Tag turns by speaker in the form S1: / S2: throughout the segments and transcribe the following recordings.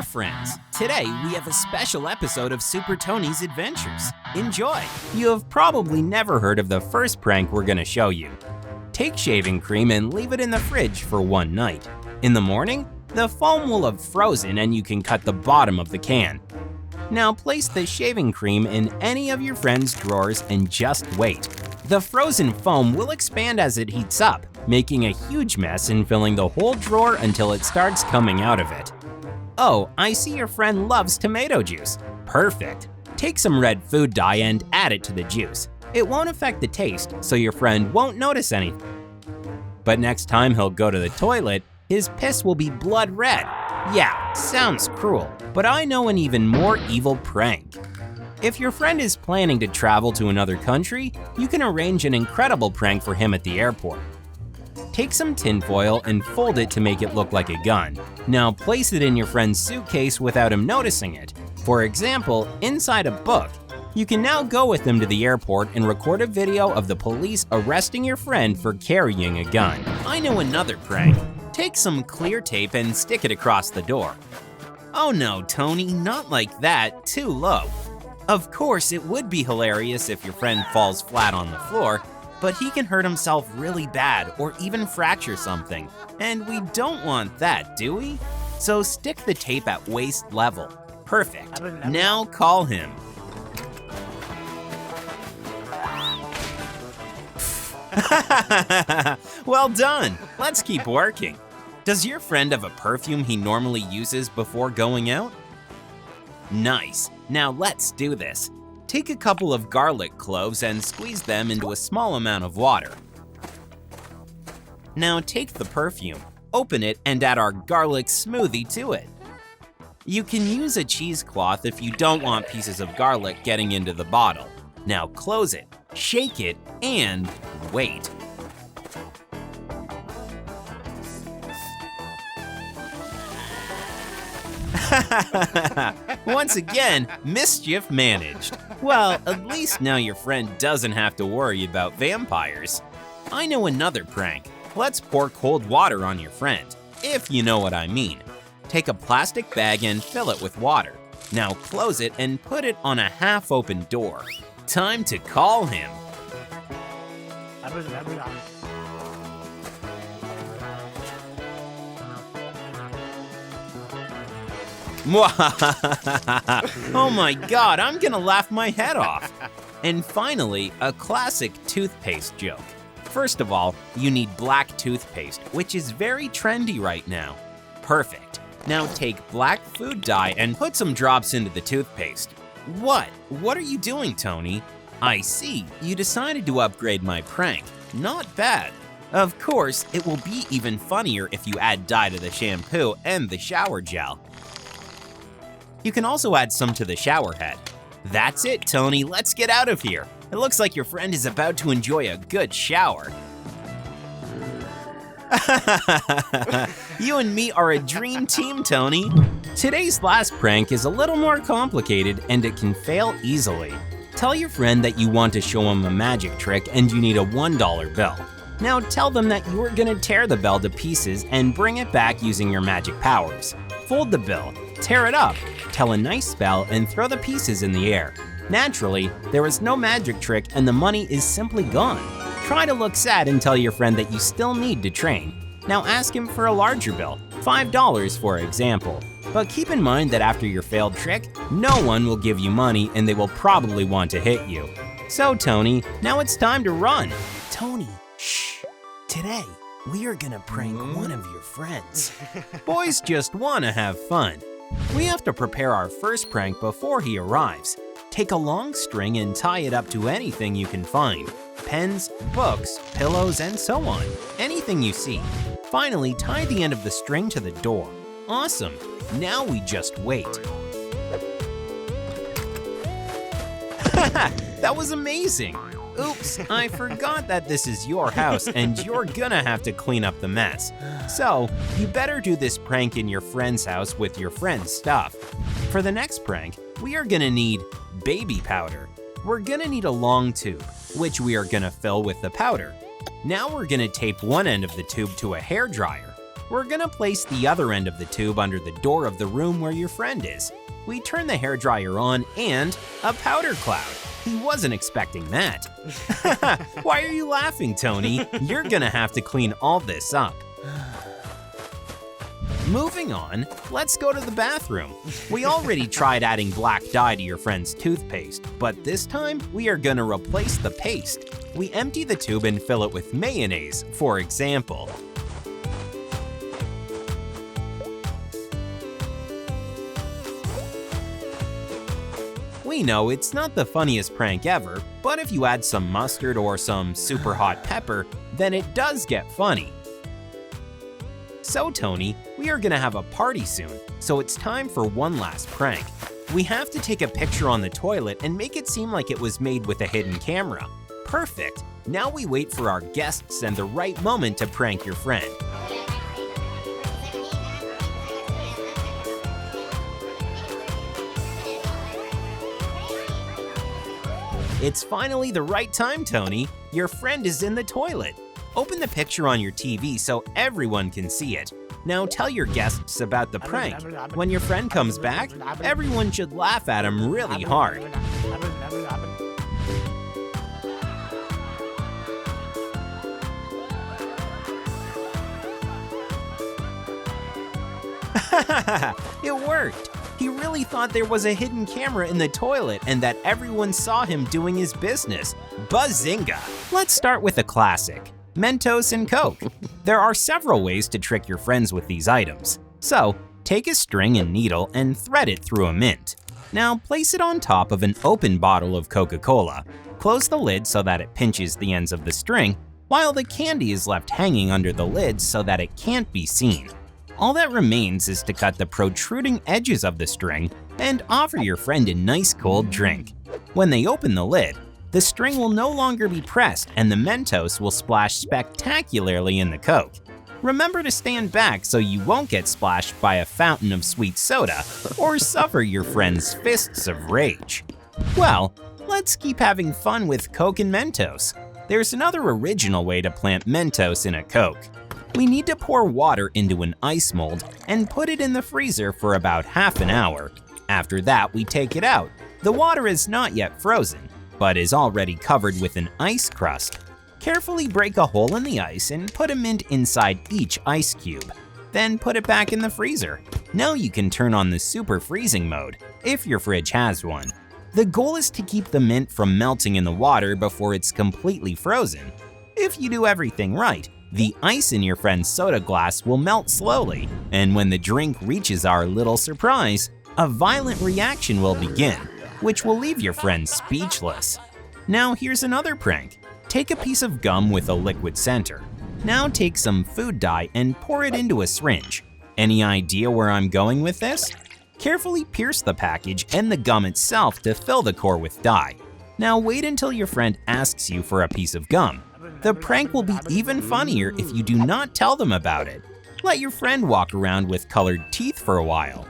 S1: there, friends! Today we have a special episode of Super Tony's Adventures. Enjoy! You have probably never heard of the first prank we're gonna show you. Take shaving cream and leave it in the fridge for one night. In the morning, the foam will have frozen and you can cut the bottom of the can. Now place the shaving cream in any of your friend's drawers and just wait. The frozen foam will expand as it heats up, making a huge mess and filling the whole drawer until it starts coming out of it. Oh, I see your friend loves tomato juice. Perfect. Take some red food dye and add it to the juice. It won't affect the taste, so your friend won't notice anything. But next time he'll go to the toilet, his piss will be blood red. Yeah, sounds cruel, but I know an even more evil prank. If your friend is planning to travel to another country, you can arrange an incredible prank for him at the airport. Take some tinfoil and fold it to make it look like a gun. Now place it in your friend's suitcase without him noticing it. For example, inside a book. You can now go with him to the airport and record a video of the police arresting your friend for carrying a gun. I know another prank. Take some clear tape and stick it across the door. Oh no, Tony, not like that, too low. Of course, it would be hilarious if your friend falls flat on the floor, but he can hurt himself really bad or even fracture something. And we don't want that, do we? So stick the tape at waist level. Perfect. Now call him. Well done. Let's keep working. Does your friend have a perfume he normally uses before going out? Nice. Now let's do this. Take a couple of garlic cloves and squeeze them into a small amount of water. Now take the perfume, open it, and add our garlic smoothie to it. You can use a cheesecloth if you don't want pieces of garlic getting into the bottle. Now close it, shake it, and wait. Once again, mischief managed. Well, at least now your friend doesn't have to worry about vampires. I know another prank. Let's pour cold water on your friend, if you know what I mean. Take a plastic bag and fill it with water. Now close it and put it on a half-open door. Time to call him. Oh my god, I'm gonna laugh my head off. And finally, a classic toothpaste joke. First of all, you need black toothpaste, which is very trendy right now. Perfect. Now take black food dye and put some drops into the toothpaste. What? What are you doing, Tony? I see, you decided to upgrade my prank. Not bad. Of course, it will be even funnier if you add dye to the shampoo and the shower gel. You can also add some to the shower head. That's it, Tony, let's get out of here. It looks like your friend is about to enjoy a good shower. You and me are a dream team, Tony. Today's last prank is a little more complicated and it can fail easily. Tell your friend that you want to show him a magic trick and you need a $1 bill. Now tell them that you are gonna tear the bill to pieces and bring it back using your magic powers. Fold the bill, tear it up, tell a nice spell, and throw the pieces in the air. Naturally, there is no magic trick and the money is simply gone. Try to look sad and tell your friend that you still need to train. Now ask him for a larger bill, $5 for example. But keep in mind that after your failed trick, no one will give you money and they will probably want to hit you. So Tony, now it's time to run. Tony, shh. Today, we are gonna prank one of your friends. Boys just wanna have fun. We have to prepare our first prank before he arrives. Take a long string and tie it up to anything you can find. Pens, books, pillows, and so on. Anything you see. Finally, tie the end of the string to the door. Awesome. Now we just wait. That was amazing. Oops, I forgot that this is your house and you're gonna have to clean up the mess. So, you better do this prank in your friend's house with your friend's stuff. For the next prank, we are gonna need baby powder. We're gonna need a long tube, which we are gonna fill with the powder. Now we're gonna tape one end of the tube to a hairdryer. We're gonna place the other end of the tube under the door of the room where your friend is. We turn the hairdryer on and a powder cloud. He wasn't expecting that. Why are you laughing, Tony? You're gonna have to clean all this up. Moving on, let's go to the bathroom. We already tried adding black dye to your friend's toothpaste, but this time we are gonna replace the paste. We empty the tube and fill it with mayonnaise, for example. We know it's not the funniest prank ever, but if you add some mustard or some super hot pepper, then it does get funny. So Tony, we are gonna have a party soon, so it's time for one last prank. We have to take a picture on the toilet and make it seem like it was made with a hidden camera. Perfect! Now we wait for our guests and the right moment to prank your friend. It's finally the right time, Tony. Your friend is in the toilet. Open the picture on your TV so everyone can see it. Now tell your guests about the prank. When your friend comes back, everyone should laugh at him really hard. It worked! He really thought there was a hidden camera in the toilet and that everyone saw him doing his business. Bazinga! Let's start with a classic, Mentos and Coke. There are several ways to trick your friends with these items. So, take a string and needle and thread it through a mint. Now place it on top of an open bottle of Coca-Cola. Close the lid so that it pinches the ends of the string, while the candy is left hanging under the lid so that it can't be seen. All that remains is to cut the protruding edges of the string and offer your friend a nice cold drink. When they open the lid, the string will no longer be pressed and the Mentos will splash spectacularly in the Coke. Remember to stand back so you won't get splashed by a fountain of sweet soda or suffer your friend's fists of rage. Well, let's keep having fun with Coke and Mentos. There's another original way to plant Mentos in a Coke. We need to pour water into an ice mold and put it in the freezer for about half an hour. After that, we take it out. The water is not yet frozen, but is already covered with an ice crust. Carefully break a hole in the ice and put a mint inside each ice cube. Then put it back in the freezer. Now you can turn on the super freezing mode, if your fridge has one. The goal is to keep the mint from melting in the water before it's completely frozen. If you do everything right, the ice in your friend's soda glass will melt slowly, and when the drink reaches our little surprise, a violent reaction will begin, which will leave your friend speechless. Now here's another prank. Take a piece of gum with a liquid center. Now take some food dye and pour it into a syringe. Any idea where I'm going with this? Carefully pierce the package and the gum itself to fill the core with dye. Now wait until your friend asks you for a piece of gum. The prank will be even funnier if you do not tell them about it. Let your friend walk around with colored teeth for a while.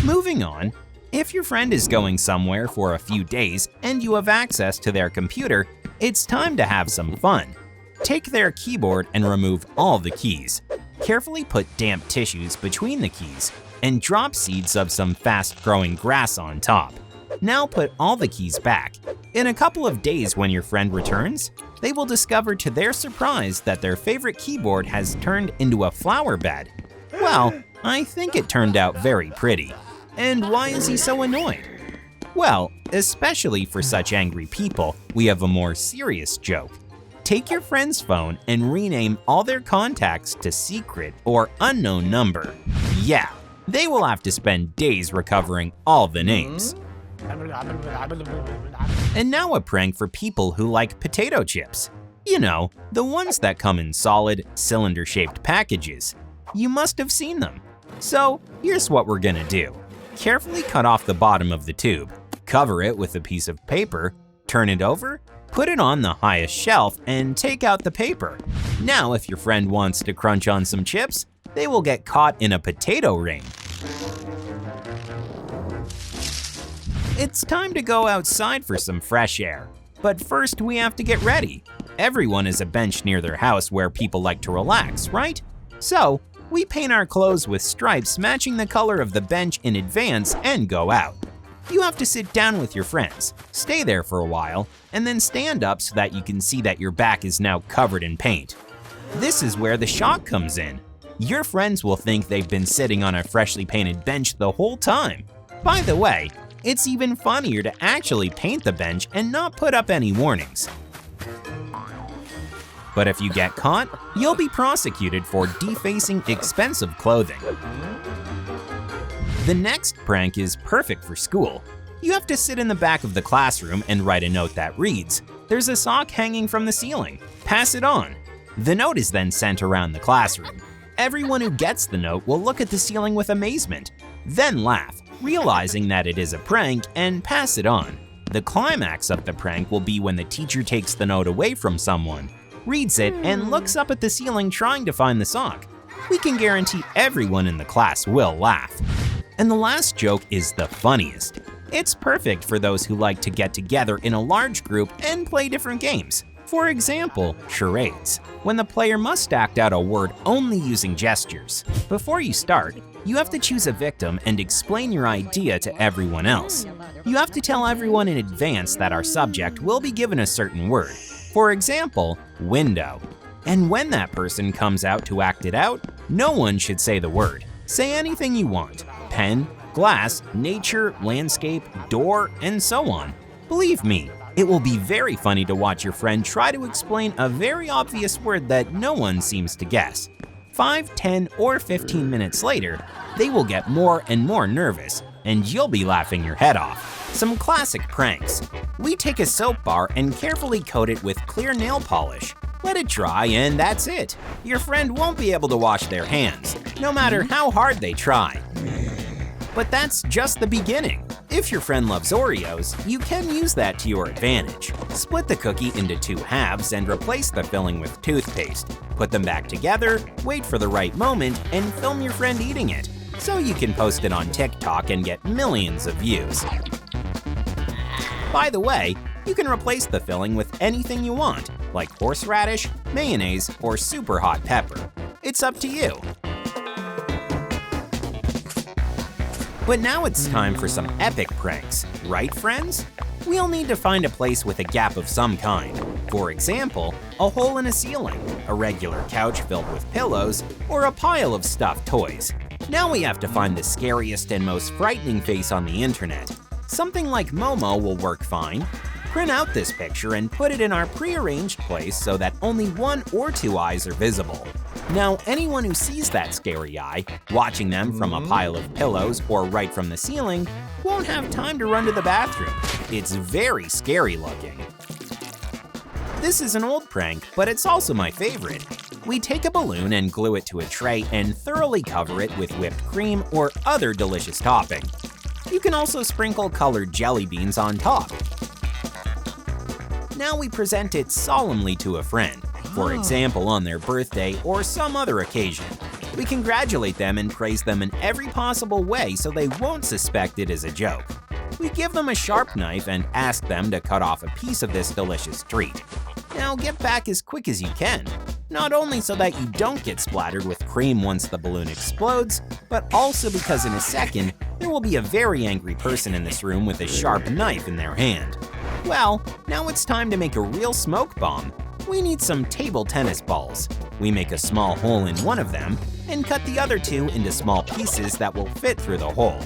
S1: Moving on, if your friend is going somewhere for a few days and you have access to their computer, it's time to have some fun. Take their keyboard and remove all the keys. Carefully put damp tissues between the keys and drop seeds of some fast-growing grass on top. Now put all the keys back. In a couple of days when your friend returns, they will discover to their surprise that their favorite keyboard has turned into a flower bed. Well, I think it turned out very pretty. And why is he so annoyed? Well, especially for such angry people, we have a more serious joke. Take your friend's phone and rename all their contacts to secret or unknown number. Yeah, they will have to spend days recovering all the names. And now a prank for people who like potato chips. You know, the ones that come in solid, cylinder-shaped packages. You must have seen them. So here's what we're gonna do. Carefully cut off the bottom of the tube, cover it with a piece of paper, turn it over, put it on the highest shelf, and take out the paper. Now if your friend wants to crunch on some chips, they will get caught in a potato ring. It's time to go outside for some fresh air. But first we have to get ready. Everyone has a bench near their house where people like to relax, right? So, we paint our clothes with stripes matching the color of the bench in advance and go out. You have to sit down with your friends, stay there for a while, and then stand up so that you can see that your back is now covered in paint. This is where the shock comes in. Your friends will think they've been sitting on a freshly painted bench the whole time. By the way, it's even funnier to actually paint the bench and not put up any warnings. But if you get caught, you'll be prosecuted for defacing expensive clothing. The next prank is perfect for school. You have to sit in the back of the classroom and write a note that reads, "There's a sock hanging from the ceiling. Pass it on." The note is then sent around the classroom. Everyone who gets the note will look at the ceiling with amazement, then laugh, realizing that it is a prank, and pass it on. The climax of the prank will be when the teacher takes the note away from someone, reads it, and looks up at the ceiling trying to find the sock. We can guarantee everyone in the class will laugh. And the last joke is the funniest. It's perfect for those who like to get together in a large group and play different games. For example, charades, when the player must act out a word only using gestures. Before you start, you have to choose a victim and explain your idea to everyone else. You have to tell everyone in advance that our subject will be given a certain word. For example, window. And when that person comes out to act it out, no one should say the word. Say anything you want. Pen, glass, nature, landscape, door, and so on. Believe me, it will be very funny to watch your friend try to explain a very obvious word that no one seems to guess. 5, 10, or 15 minutes later, they will get more and more nervous, and you'll be laughing your head off. Some classic pranks. We take a soap bar and carefully coat it with clear nail polish. Let it dry and that's it. Your friend won't be able to wash their hands, no matter how hard they try. But that's just the beginning. If your friend loves Oreos, you can use that to your advantage. Split the cookie into 2 halves and replace the filling with toothpaste. Put them back together, wait for the right moment, and film your friend eating it, so you can post it on TikTok and get millions of views. By the way, you can replace the filling with anything you want, like horseradish, mayonnaise, or super hot pepper. It's up to you. But now it's time for some epic pranks, right friends? We'll need to find a place with a gap of some kind. For example, a hole in a ceiling, a regular couch filled with pillows, or a pile of stuffed toys. Now we have to find the scariest and most frightening face on the internet. Something like Momo will work fine. Print out this picture and put it in our pre-arranged place so that only 1 or 2 eyes are visible. Now, anyone who sees that scary eye, watching them from a pile of pillows or right from the ceiling, won't have time to run to the bathroom. It's very scary looking. This is an old prank, but it's also my favorite. We take a balloon and glue it to a tray and thoroughly cover it with whipped cream or other delicious topping. You can also sprinkle colored jelly beans on top. Now we present it solemnly to a friend, for example on their birthday or some other occasion. We congratulate them and praise them in every possible way so they won't suspect it is a joke. We give them a sharp knife and ask them to cut off a piece of this delicious treat. Now get back as quick as you can, not only so that you don't get splattered with cream once the balloon explodes, but also because in a second, there will be a very angry person in this room with a sharp knife in their hand. Well, now it's time to make a real smoke bomb. We need some table tennis balls. We make a small hole in one of them and cut the other 2 into small pieces that will fit through the hole.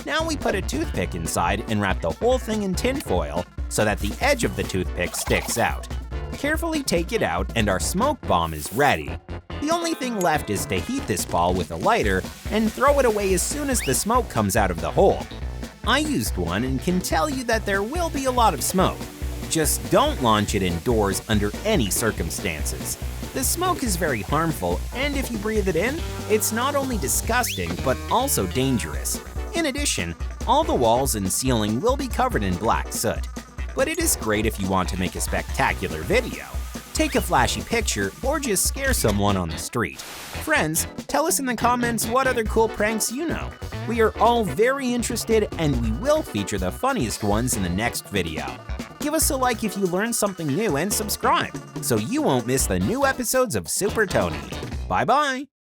S1: Now we put a toothpick inside and wrap the whole thing in tin foil so that the edge of the toothpick sticks out. Carefully take it out and our smoke bomb is ready. The only thing left is to heat this ball with a lighter and throw it away as soon as the smoke comes out of the hole. I used one and can tell you that there will be a lot of smoke. Just don't launch it indoors under any circumstances. The smoke is very harmful, and if you breathe it in, it's not only disgusting, but also dangerous. In addition, all the walls and ceiling will be covered in black soot. But it is great if you want to make a spectacular video. Take a flashy picture, or just scare someone on the street. Friends, tell us in the comments what other cool pranks you know. We are all very interested, and we will feature the funniest ones in the next video. Give us a like if you learned something new and subscribe so you won't miss the new episodes of Super Tony. Bye-bye!